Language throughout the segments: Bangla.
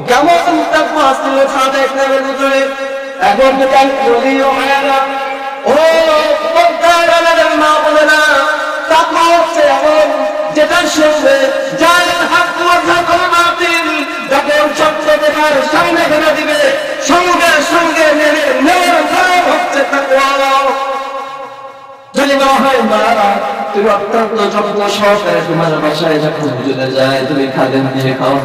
কেমন তাকওয়া ছিল সাহাবায়ে কেরামের ভিতরে, এখন কেন বলিও হয় না। ও পর্দার মা বলে না, তাকওয়া হচ্ছে এমন যেটার সঙ্গে যার হাত মাথা করে বাতিল যখন সত্য তোমার সামনে ফেলে দিবে সঙ্গে সঙ্গে নেওয়ার নাম হচ্ছে তাকওয়া। যদি বলা হয় মা তুমি অত্যন্ত যত্ন সহকারে তোমার বাসায় যখন হুজুরে যায় তুমি খাদেম দিয়ে খাও,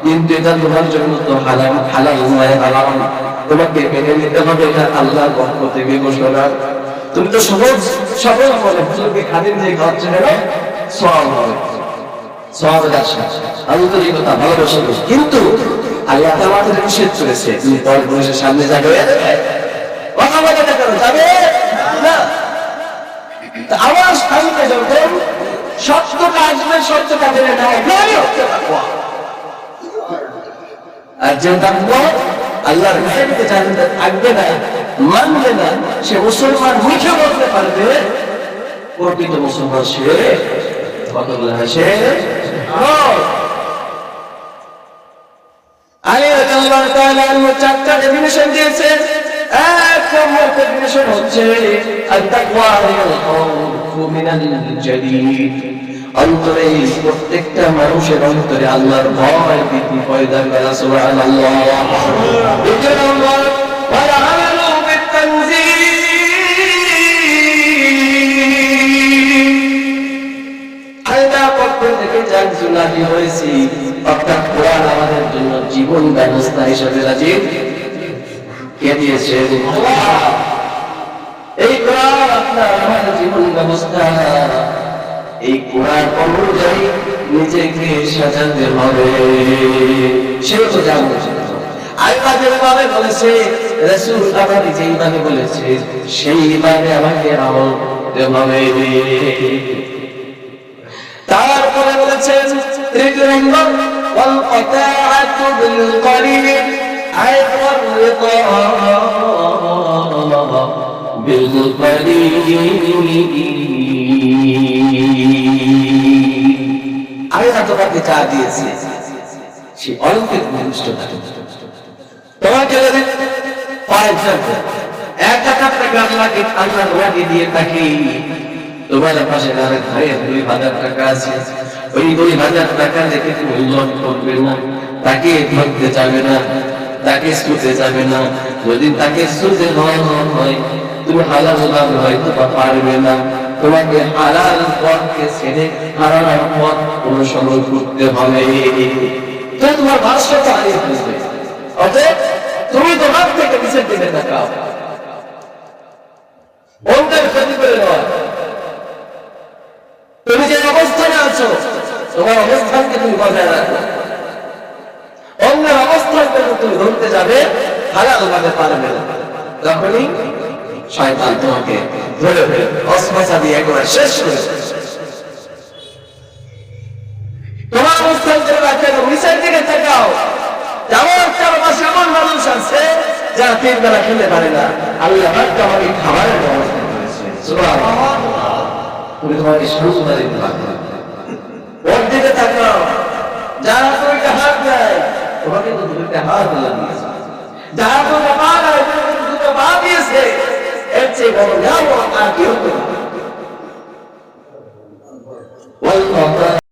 কিন্তু এটা তোমার জন্য তো হালাল হালাল নয়, হারাম, তোমাকে মেনে নিতে হবে, এটা আল্লাহর পক্ষ থেকে ঘোষণা। তুমি তো সহজ সরল বলে হুজুরকে খাদেম দিয়ে খাওয়াচ্ছে না, সওয়াব হবে, সওয়াবের আশা আন্তরিকতা ভালোবাসা। কিন্তু আল্লাহ আমাদের নিষেধ করেছে তুমি পর পুরুষের সামনে যাবে কথা বলে যাবে না। আমার স্থানকে যখন সত্যটা আসবে সত্যটা মেনে নেওয়া হচ্ছে তাকওয়া। আর যে তাকওয়া আল্লাহর নিষেধকে জানতে থাকবে না, মানবে না, সে মুসলমান মুখে বলতে পারবে প্রকৃত মুসলমান সে কতগুলো সে আলী রাদিয়াল্লাহু তাআলা আনহু চারটা ডেফিনিশন দিয়েছে। এক নম্বর ডেফিনিশন হচ্ছে আত-তাকওয়া হিয়াল খাউফু মিনাল জাদীদ, অন্তরে প্রত্যেকটা মানুষের অন্তরে আল্লাহর ভয় ভীতি পয়দা করা। সুবহানাল্লাহ। দ্বিতীয় নম্বর ওয়াল আমালু বিত-তানজিল, আল্লাহর পক্ষ থেকে যা কিছু নাযিল হয়েছে অর্থাৎ কোরআন আমাদের জন্য জীবন ব্যবস্থা হিসেবে নাযিল কে দিয়েছেন? আল্লাহ। এই কোরআন আপনার আমাদের জীবন ব্যবস্থা, এই কোরআন অনুযায়ী নিজেকে সাজাতে হবে, সেটা তো জানতে হবে। আল্লাহ যেভাবে বলেছে রাসূল আমাকে যেইভাবে বলেছে সেইভাবে আমাকে আমল করতে হবে। তারপরে বলেছেন তৃতীয় নম্বর ওয়াল কাতাআতু বিল করিব আইওয়ার রিদা বিল করিব। আমি তোমাকে যা দিয়েছি সে অলৌকিক নিষ্ঠতা। তোমাকে যদি ফর এক্সাম্পল 1,000 টাকা আল্লাহর ওয়াদি দিয়ে থাকি, তোমার পাশে দাঁড়িয়ে ঘরে 2,000 টাকা আছে, ওই 2,000 টাকা দেখে তুমি লোভ করবে না, তাকে ধরতে যাবে না, তাকে ছুঁতে যাবে না। যদি তাকে ছুঁতে হয় তুমি হালাল লাভ হয়তো পারবে না, তোমাকে হালাল পথকে ছেড়ে হারাম পথ অনুসরণ করতে হবে। তো তোমার ভাষ্যটা হারিয়ে ফেলবে। অতএব তুমি তোমার থেকে নিচের দিকে তাকাও, অন্যের ক্ষতি করে নয়। তুমি যে অবস্থানে আছো তোমার অবস্থানকে তুমি বজায় রাখো, অন্যের অবস্থানকে তুমি ধরতে যাবে হালাল ভাবে পারবে না, তখনই শয়তান তোমাকে ধরে ফেলে অস্পৃশ্যা দিয়ে একবার শেষ করে। তোমার অবস্থান করে রাখে নিচের দিকে তাকাও। যেমন চারপাশে এমন মানুষ আছে যারা 3 বেলা খেতে পারে না, আল্লাহ আমাকে খাবারের ব্যবস্থা করেছে। সুবহানাল্লাহ। তুমি তোমাকে সুন্দর দিতে পারবে, ওর দিকে তাকাও। যারা 2টা হাত দেয় তোমাকে তো 2টা হাত লাগিয়েছে, যারা 2টা পা দেয় তোমাকে 2টা পা দিয়েছে, এর চেয়ে বড় নিয়ামত আর কি হতে পারে?